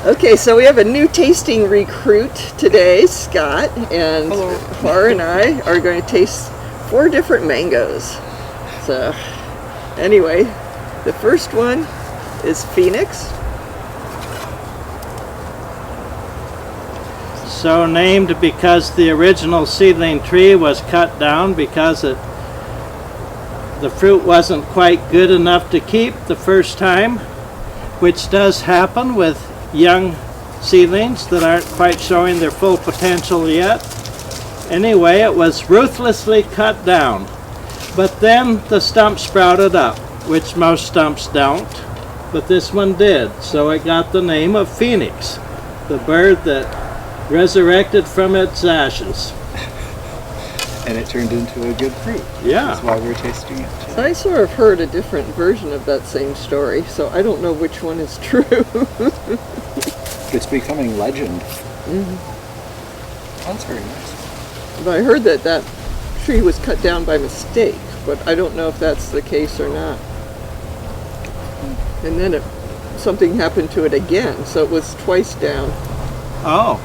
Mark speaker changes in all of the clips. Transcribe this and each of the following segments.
Speaker 1: Okay, so we have a new tasting recruit today, Scott, and Pari and I are going to taste 4 different mangoes. So, anyway, the first one is Phoenix.
Speaker 2: So named because the original seedling tree was cut down because the fruit wasn't quite good enough to keep the first time, which does happen with young seedlings that aren't quite showing their full potential yet. Anyway, it was ruthlessly cut down. But then the stump sprouted up, which most stumps don't, but this one did. So it got the name of Phoenix, the bird that resurrected from its ashes.
Speaker 3: And it turned into a good fruit.
Speaker 2: Yeah.
Speaker 3: That's why we're tasting it.
Speaker 1: So I sort of heard a different version of that same story, so I don't know which one is true.
Speaker 3: It's becoming legend. That's very nice.
Speaker 1: But I heard that tree was cut down by mistake, but I don't know if that's the case or not. And then something happened to it again, so it was twice down.
Speaker 2: Oh.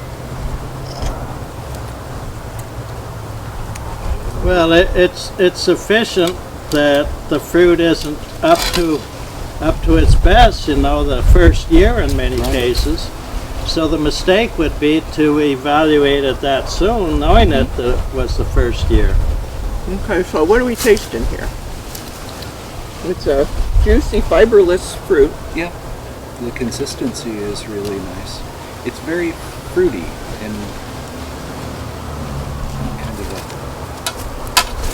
Speaker 2: Well, it's sufficient that the fruit isn't up to its best, the first year in many cases. So the mistake would be to evaluate it that soon, knowing it was the first year.
Speaker 1: Okay, so what are we tasting here? It's a juicy, fiberless fruit.
Speaker 3: Yeah, the consistency is really nice. It's very fruity and kind of a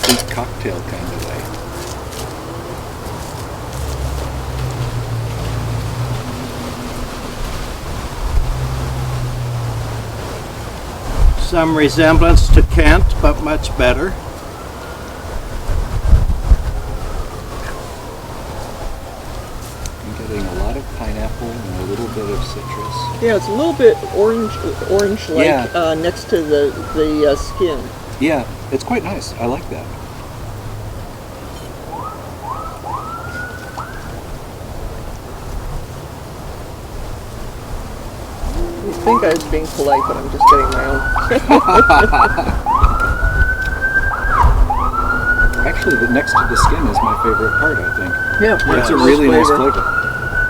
Speaker 3: sweet cocktail kind of way.
Speaker 2: Some resemblance to Kent, but much better.
Speaker 3: I'm getting a lot of pineapple and a little bit of citrus.
Speaker 1: Yeah, it's a little bit orange-like next to the skin.
Speaker 3: Yeah, it's quite nice. I like that.
Speaker 1: I think I was being polite, but I'm just getting my own.
Speaker 3: Actually, the next to the skin is my favorite part, I think.
Speaker 1: Yeah,
Speaker 3: It's a really nice flavor.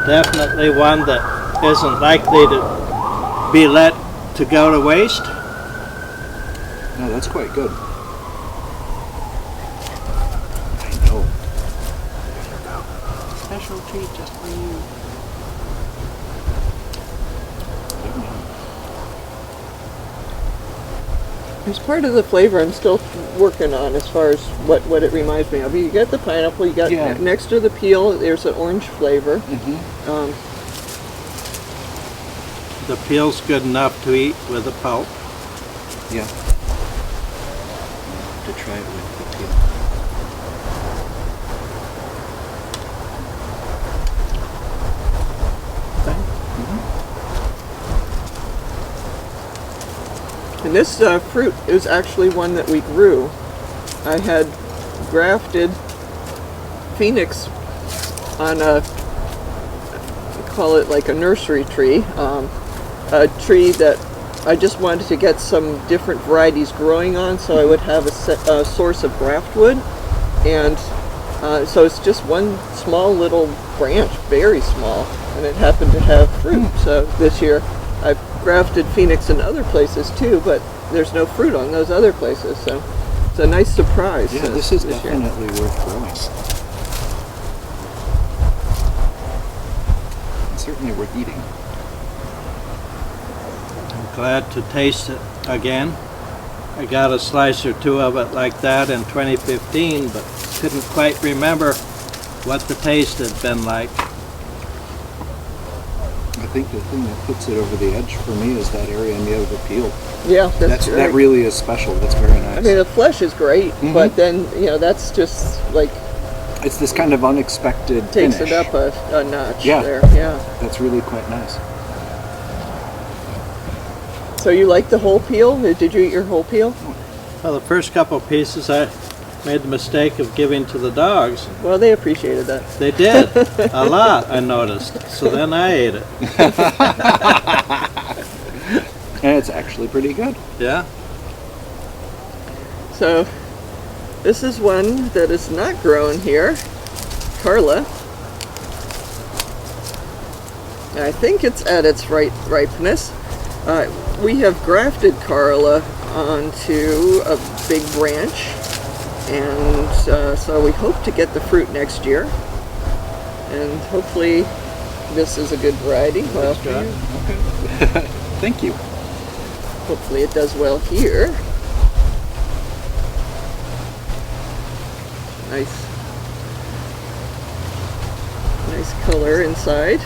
Speaker 2: Definitely one that isn't likely to be let to go to waste.
Speaker 3: No, that's quite good. I know.
Speaker 1: Special treat just for you. There's part of the flavor I'm still working on as far as what it reminds me of. You get the pineapple, you got next to the peel, there's an orange flavor.
Speaker 2: The peel's good enough to eat with the pulp.
Speaker 3: Yeah. I'll have to try it with the peel.
Speaker 1: And this fruit is actually one that we grew. I had grafted Phoenix on call it like a nursery tree, a tree that I just wanted to get some different varieties growing on, so I would have a source of graft wood. And so it's just one small little branch, very small, and it happened to have fruit. So this year I've grafted Phoenix in other places too, but there's no fruit on those other places, so it's a nice surprise.
Speaker 3: Yeah, this is
Speaker 1: this
Speaker 3: definitely worth growing. It's certainly worth eating.
Speaker 2: I'm glad to taste it again. I got a slice or two of it like that in 2015, but couldn't quite remember what the taste had been like.
Speaker 3: I think the thing that puts it over the edge for me is that area near the peel.
Speaker 1: Yeah, that's great.
Speaker 3: That really is special. That's very nice.
Speaker 1: I mean, the flesh is great, but then, that's just like...
Speaker 3: It's this kind of unexpected
Speaker 1: takes
Speaker 3: finish.
Speaker 1: it up a notch there. Yeah.
Speaker 3: That's really quite nice.
Speaker 1: So you like the whole peel? Did you eat your whole peel?
Speaker 2: Well, the first couple pieces I made the mistake of giving to the dogs.
Speaker 1: Well, they appreciated that.
Speaker 2: They did. A lot, I noticed. So then I ate it.
Speaker 3: And it's actually pretty good.
Speaker 2: Yeah.
Speaker 1: So this is one that is not grown here. Carla. I think it's at its ripeness. We have grafted Carla onto a big branch, and so we hope to get the fruit next year. And hopefully this is a good variety. Well,
Speaker 3: Okay. Thank you.
Speaker 1: hopefully it does well here. Nice color inside,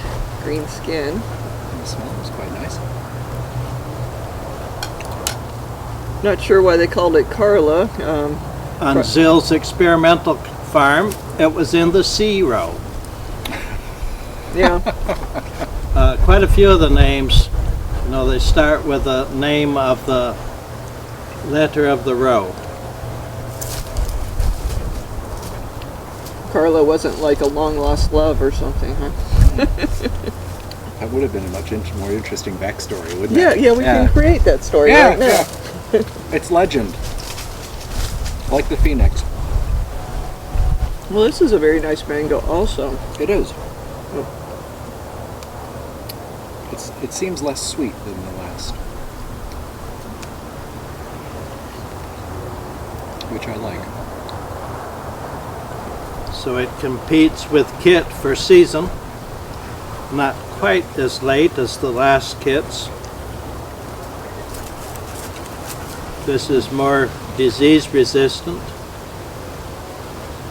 Speaker 1: green skin.
Speaker 3: The smell is quite nice.
Speaker 1: Not sure why they called it Carla.
Speaker 2: On Zill's experimental farm, it was in the C row.
Speaker 1: Yeah,
Speaker 2: Quite a few of the names, they start with the name of the letter of the row.
Speaker 1: Carla wasn't like a long lost love or something, huh?
Speaker 3: That would have been a much more interesting backstory, wouldn't
Speaker 1: Yeah,
Speaker 3: it?
Speaker 1: yeah, we can create that story
Speaker 3: Yeah,
Speaker 1: right now.
Speaker 3: yeah. It's legend. Like the phoenix.
Speaker 1: Well, this is a very nice mango also.
Speaker 3: It is. It seems less sweet than the last, which I like.
Speaker 2: So it competes with Kit for season. Not quite as late as the last Kits. This is more disease resistant.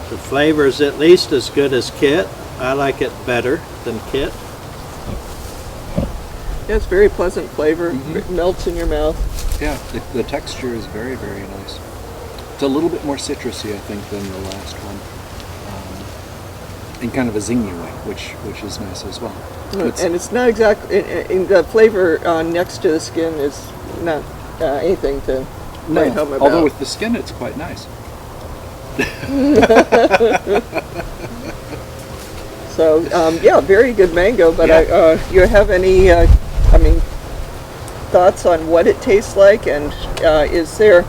Speaker 2: The flavor is at least as good as Kit. I like it better than Kit.
Speaker 1: Yeah, it's very pleasant flavor. It melts in your mouth.
Speaker 3: Yeah, the texture is very, very nice. It's a little bit more citrusy, I think, than the last one. In kind of a zingy way, which is nice as well.
Speaker 1: And it's not exactly, in the flavor next to the skin is not anything to write home about.
Speaker 3: Although with the skin, it's quite nice.
Speaker 1: So, yeah, very good mango, but
Speaker 3: Yeah.
Speaker 1: you have any, thoughts on what it tastes like, and is there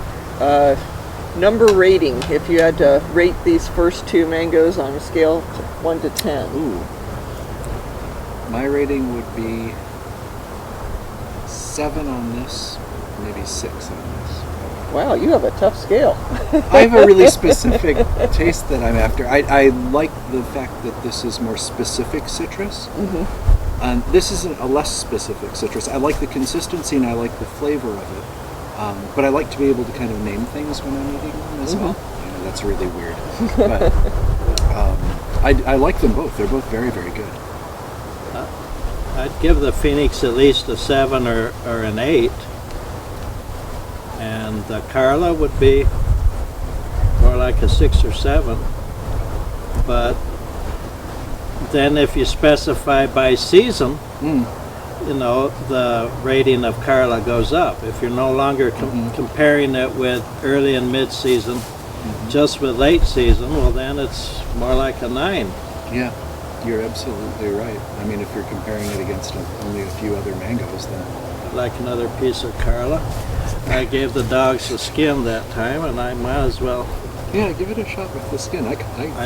Speaker 1: number rating if you had to rate these first two mangoes on a scale of 1 to 10?
Speaker 3: Ooh. My rating would be 7 on this, maybe 6 on this.
Speaker 1: Wow, you have a tough scale.
Speaker 3: I have a really specific taste that I'm after. I like the fact that this is more specific citrus. This isn't a less specific citrus. I like the consistency and I like the flavor of it. But I like to be able to kind of name things when I'm eating them as well. I know that's really weird. But I like them both. They're both very, very good.
Speaker 2: I'd give the Phoenix at least a 7 or an 8. And the Carla would be more like a 6 or 7. But then if you specify by season, the rating of Carla goes up. If you're no longer comparing it with early and mid-season, just with late season, well then it's more like a 9.
Speaker 3: Yeah, you're absolutely right. I mean, if you're comparing it against only a few other mangoes, then...
Speaker 2: I'd like another piece of Carla. I gave the dogs the skin that time, and I might as well.
Speaker 3: Yeah, give it a shot with the skin. I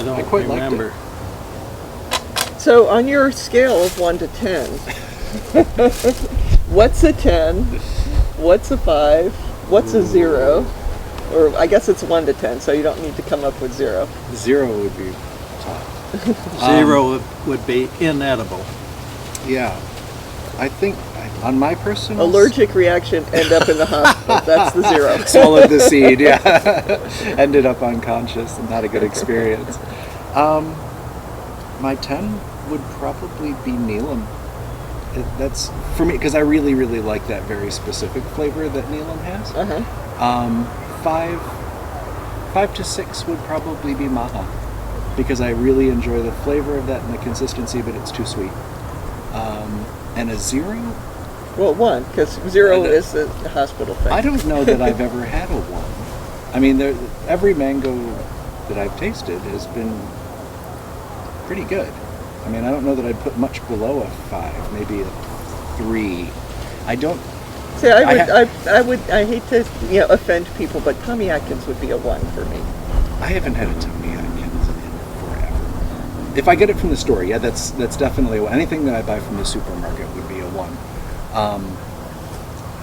Speaker 2: don't
Speaker 3: quite
Speaker 2: remember.
Speaker 3: liked
Speaker 1: So on your scale of 1 to 10, what's a 10? What's a 5? What's a 0? Or I guess it's 1 to 10, so you don't need to come up with 0.
Speaker 3: it. 0 would be top.
Speaker 2: 0 would be inedible.
Speaker 3: Yeah, I think on my personal...
Speaker 1: Allergic reaction, end up in the hospital. That's the 0.
Speaker 3: Swallowed the seed, yeah. Ended up unconscious and not a good experience. My 10 would probably be Neelam. That's for me, because I really, really like that very specific flavor that Neelam has. 5 to 6 would probably be Maha, because I really enjoy the flavor of that and the consistency, but it's too sweet. And a 0?
Speaker 1: Well, 1, because 0 is the hospital thing.
Speaker 3: I don't know that I've ever had a 1. I mean, every mango that I've tasted has been pretty good. I mean, I don't know that I'd put much below a 5, maybe a 3. I don't.
Speaker 1: See, I hate to offend people, but Tommy Atkins would be a 1 for me.
Speaker 3: I haven't had a Tommy Atkins in forever. If I get it from the store, yeah, that's definitely a 1. Anything that I buy from the supermarket would be a 1.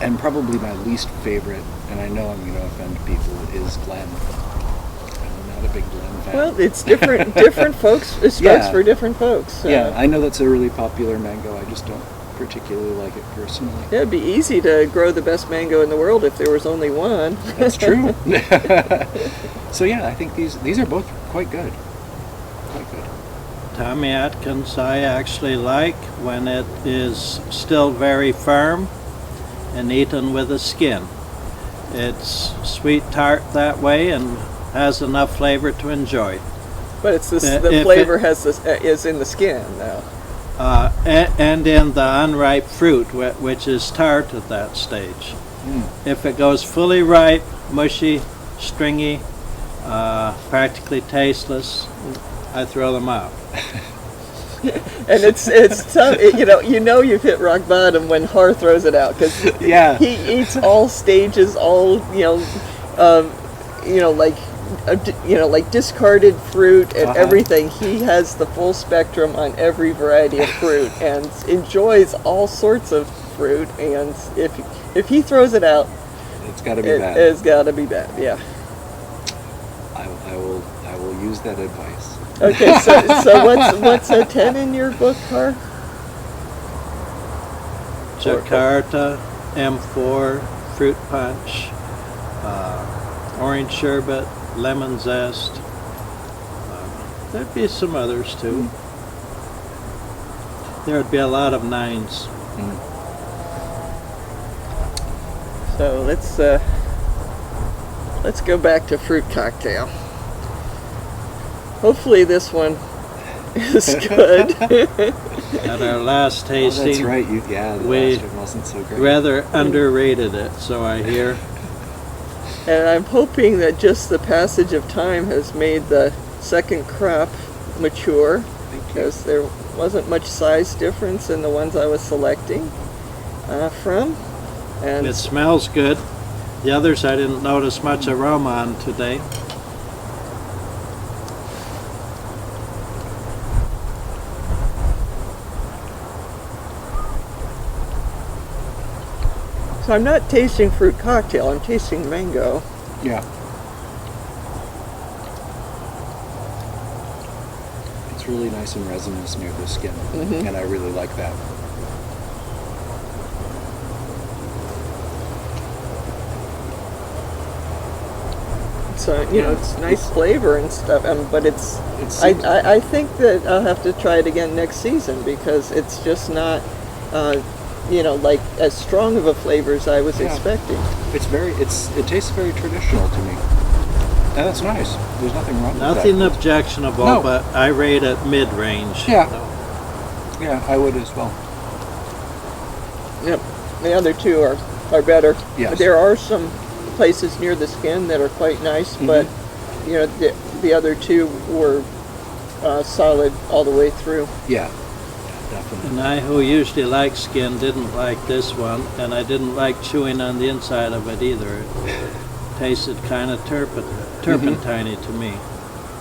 Speaker 3: And probably my least favorite, and I know I'm going to offend people, is Glen. I'm not a big Glen fan.
Speaker 1: Well, it's different. Different folks. It strikes for different folks. So.
Speaker 3: Yeah, I know that's a really popular mango. I just don't particularly like it personally.
Speaker 1: Yeah, it'd be easy to grow the best mango in the world if there was only one.
Speaker 3: That's true. So yeah, I think these are both quite good. Quite good.
Speaker 2: Tommy Atkins I actually like when it is still very firm and eaten with a skin. It's sweet tart that way and has enough flavor to enjoy.
Speaker 1: But it's the flavor is in the skin now.
Speaker 2: And in the unripe fruit, which is tart at that stage. If it goes fully ripe, mushy, stringy, practically tasteless, I throw them out.
Speaker 1: And it's tough. You've hit rock bottom when Har throws it out because he eats all stages, all like discarded fruit and everything. He has the full spectrum on every variety of fruit and enjoys all sorts of fruit. And if he throws it out,
Speaker 3: it's got to be bad.
Speaker 1: It's got to be bad. Yeah.
Speaker 3: I will use that advice.
Speaker 1: Okay, so what's a 10 in your book, Har?
Speaker 2: Jakarta, M4, fruit punch, orange sherbet, lemon zest. There'd be some others too. There'd be a lot of 9s.
Speaker 1: So let's go back to fruit cocktail. Hopefully this one is good.
Speaker 2: At our last tasting,
Speaker 3: that's right. The last one wasn't so great.
Speaker 2: Rather underrated it, so I hear.
Speaker 1: And I'm hoping that just the passage of time has made the second crop mature, because there wasn't much size difference in the ones I was selecting from. And
Speaker 2: it smells good. The others I didn't notice much aroma on today.
Speaker 1: So I'm not tasting fruit cocktail, I'm tasting mango.
Speaker 3: Yeah. It's really nice and resinous near the skin, and I really like that.
Speaker 1: So it's nice flavor and stuff, but I think that I'll have to try it again next season because it's just not like as strong of a flavor as I was expecting.
Speaker 3: It tastes very traditional to me, and that's nice. There's nothing wrong with that.
Speaker 2: Nothing objectionable, but I rate it mid-range.
Speaker 3: Yeah, I would as well.
Speaker 1: Yep, the other two are better.
Speaker 3: Yes.
Speaker 1: There are some places near the skin that are quite nice, but the other two were solid all the way through.
Speaker 3: Yeah, definitely.
Speaker 2: And I, who usually like skin, didn't like this one, and I didn't like chewing on the inside of it either. It tasted kind of turpentine-y to me.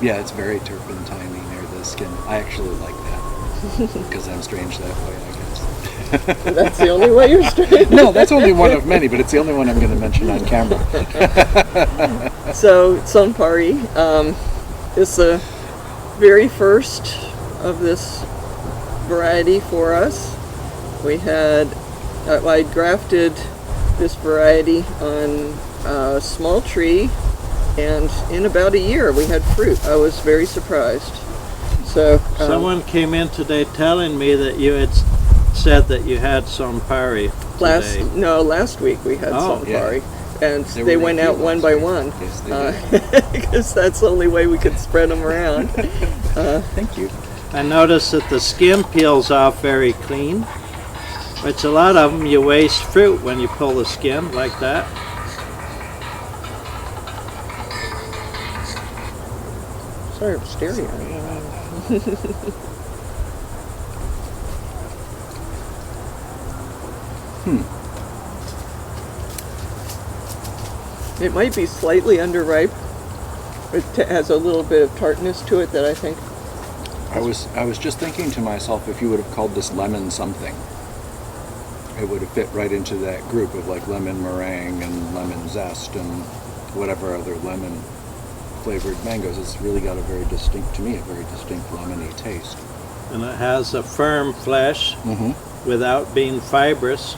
Speaker 3: Yeah, it's very turpentine-y near the skin. I actually like that because I'm strange that way, I guess.
Speaker 1: That's the only way you're strange.
Speaker 3: No, that's only one of many, but it's the only one I'm going to mention on camera.
Speaker 1: So, Pari is the very first of this variety for us. We had, I grafted this variety on a small tree, and in about a year we had fruit. I was very surprised. So
Speaker 2: someone came in today telling me that you had said that you had some Pari today.
Speaker 1: Last week we had some Pari, and they went out one by one.
Speaker 3: Yes, they did.
Speaker 1: Because that's the only way we could spread them around.
Speaker 3: Thank you.
Speaker 2: I noticed that the skin peels off very clean, which a lot of them you waste fruit when you pull the skin like that.
Speaker 1: Sorry, I'm staring at it. It might be slightly underripe. It has a little bit of tartness to it that I think.
Speaker 3: I was just thinking to myself, if you would have called this lemon something, it would have fit right into that group of like lemon meringue and lemon zest and whatever other lemon flavored mangoes. It's really got a very distinct lemony taste.
Speaker 2: And it has a firm flesh without being fibrous.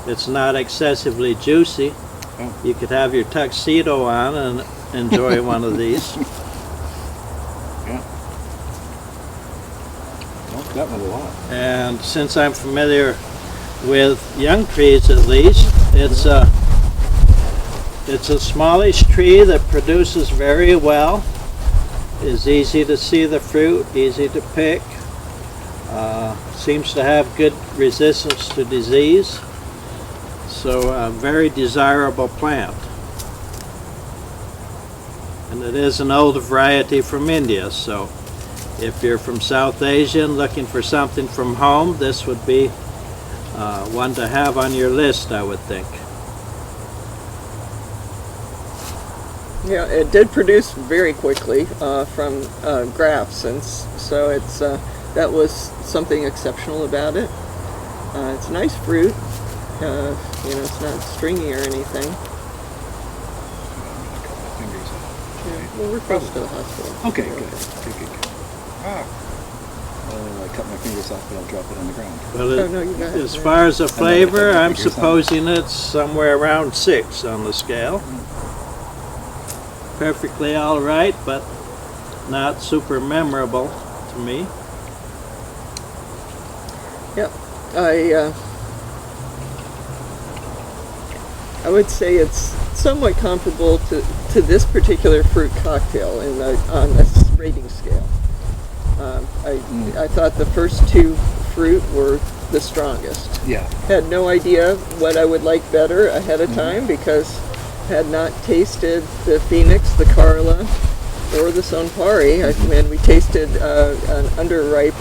Speaker 2: It's not excessively juicy.
Speaker 3: Oh.
Speaker 2: You could have your tuxedo on and enjoy one of these.
Speaker 3: Yeah. I like that one a lot.
Speaker 2: And since I'm familiar with young trees, at least, it's a smallish tree that produces very well. Is easy to see the fruit, easy to pick. Seems to have good resistance to disease. So a very desirable plant. And it is an old variety from India, so if you're from South Asia and looking for something from home, this would be one to have on your list, I would think.
Speaker 1: Yeah, it did produce very quickly from grafts, and so it's that was something exceptional about it. It's a nice fruit. It's not stringy or anything. Yeah, well, we're close to the hospital.
Speaker 3: Okay, good. I cut my fingers off, but I'll drop it on the ground.
Speaker 2: Well,
Speaker 1: No, you got it.
Speaker 2: as far as the flavor, I'm
Speaker 3: fingers on.
Speaker 2: supposing it's somewhere around 6 on the scale. Perfectly all right, but not super memorable to me.
Speaker 1: Yep, I would say it's somewhat comparable to this particular fruit cocktail on this rating scale. I thought the first two fruit were the strongest.
Speaker 3: Yeah.
Speaker 1: Had no idea what I would like better ahead of time because I had not tasted the Phoenix, the Carla, or the Pari. And we tasted an underripe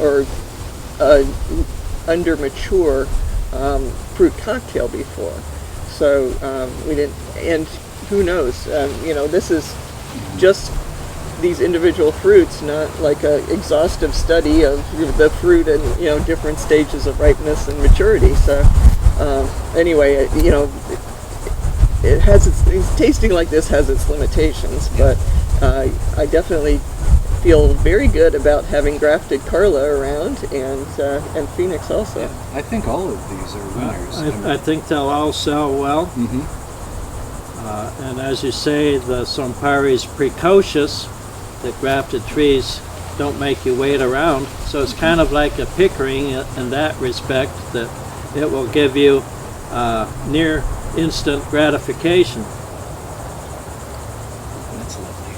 Speaker 1: or under mature fruit cocktail before. So we didn't, and who knows, this is just these individual fruits, not like an exhaustive study of the fruit and, different stages of ripeness and maturity. So anyway, it has tasting like this has its limitations, but I definitely feel very good about having grafted Carla around and Phoenix also.
Speaker 3: Yeah, I think all of these are winners.
Speaker 2: I think they'll all sell well.
Speaker 3: Mm-hmm.
Speaker 2: And as you say, the Pari is precocious. The grafted trees don't make you wait around. So it's kind of like a Pickering in that respect, that it will give you near instant gratification.
Speaker 3: That's lovely.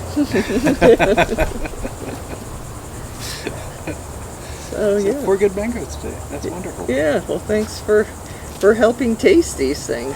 Speaker 1: So yeah.
Speaker 3: 4 good mangoes today. That's wonderful.
Speaker 1: Yeah, well thanks for helping taste these things.